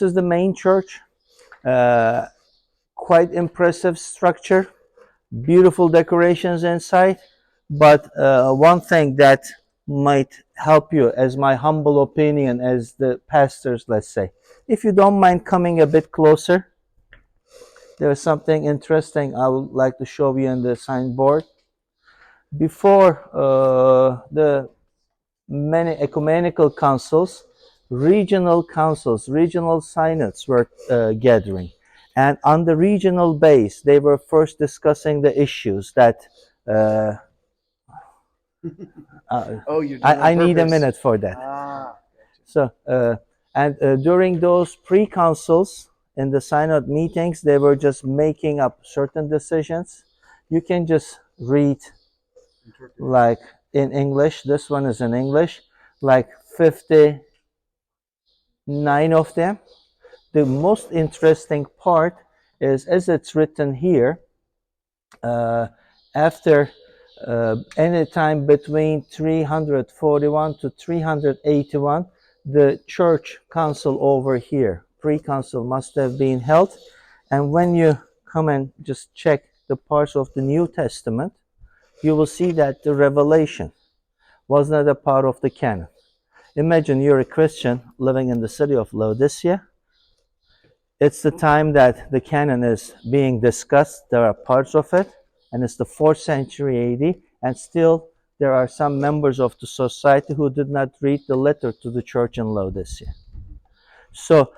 This is the main church. Quite impressive structure, beautiful decorations inside. But one thing that might help you, as my humble opinion as the pastors, let's say, if you don't mind coming a bit closer, there's something interesting I would like to show you on the signboard. Before the many ecumenical councils, regional councils, regional synods were gathering. And on the regional base, they were first discussing the issues that I need a minute for that. So, during those pre-councils in the synod meetings, they were just making up certain decisions. You can just read, like in English, this one is in English, like 59 of them. The most interesting part is, as it's written here, after any time between 341 to 381, the church council over here, pre-council, must have been held. And when you come and just check the parts of the New Testament, you will see that the Revelation was not a part of the canon. Imagine you're a Christian living in the city of Laodicea. It's the time that the canon is being discussed. There are parts of it, and it's the 4th century AD, and still there are some members of the society who did not read the letter to the church in Laodicea. So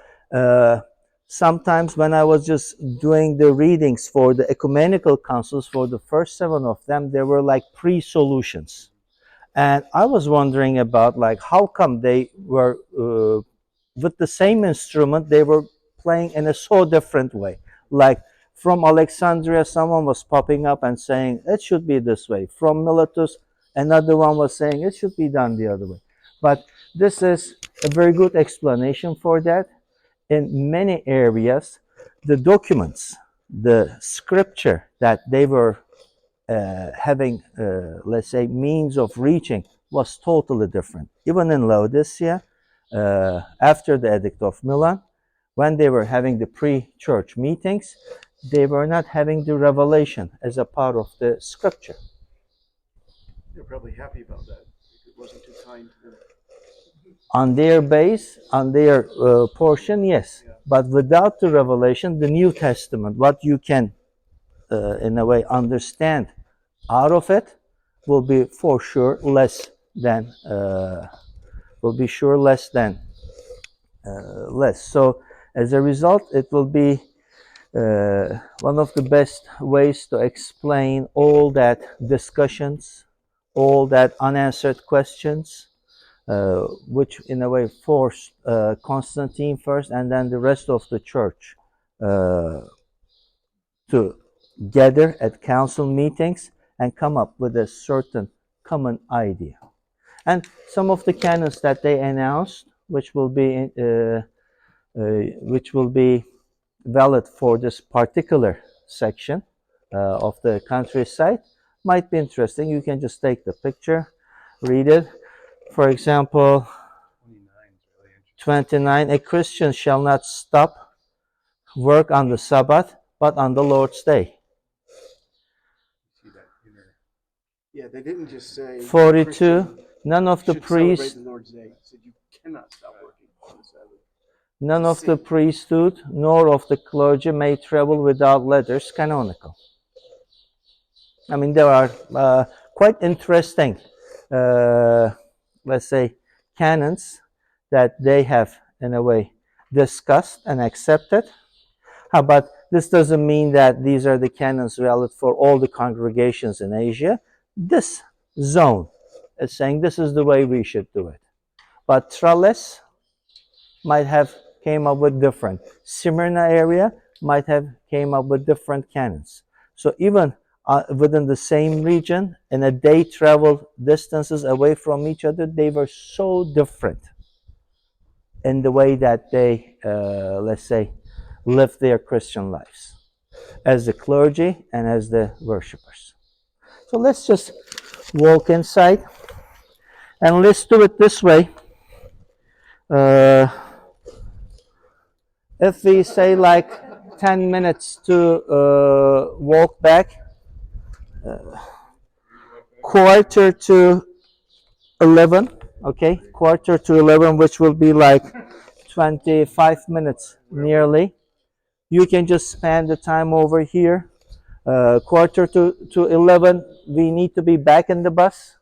sometimes when I was just doing the readings for the ecumenical councils, for the first 7 of them, there were like pre-solutions. And I was wondering about, like, how come they were, with the same instrument, they were playing in a so different way. Like, from Alexandria, someone was popping up and saying, it should be this way. From Miletus, another one was saying, it should be done the other way. But this is a very good explanation for that. In many areas, the documents, the scripture that they were having, let's say, means of reaching was totally different. Even in Laodicea, after the Edict of Milan, when they were having the pre-church meetings, they were not having the revelation as a part of the scripture. They're probably happy about that. It wasn't too kind to them. On their base, on their portion, yes. Yeah. But without the revelation, the New Testament, what you can, in a way, understand out of it, will be for sure less than less. So as a result, it will be one of the best ways to explain all that discussions, all that unanswered questions, which in a way forced Constantine first and then the rest of the church to gather at council meetings and come up with a certain common idea. And some of the canons that they announced, which will be valid for this particular section of the countryside, might be interesting. You can just take the picture, read it. For example, 29, a Christian shall not stop work on the Sabbath, but on the Lord's day. Yeah, they didn't just say 42, none of the priests, the Lord's day. They said you cannot stop working on the Sabbath. none of the priesthood nor of the clergy may travel without letters canonical. I mean, there are quite interesting, let's say, canons that they have, in a way, discussed and accepted. But this doesn't mean that these are the canons valid for all the congregations in Asia. This zone is saying this is the way we should do it. But Tralles might have came up with different. Smyrna area might have came up with different canons. So even within the same region, in a day travel distances away from each other, they were so different in the way that they, let's say, lived their Christian lives as the clergy and as the worshippers. So let's just walk inside and let's do it this way. If we say like 10 minutes to walk back, quarter to 11, okay, quarter to 11, which will be like 25 minutes nearly. You can just spend the time over here. Quarter to 11, we need to be back in the bus.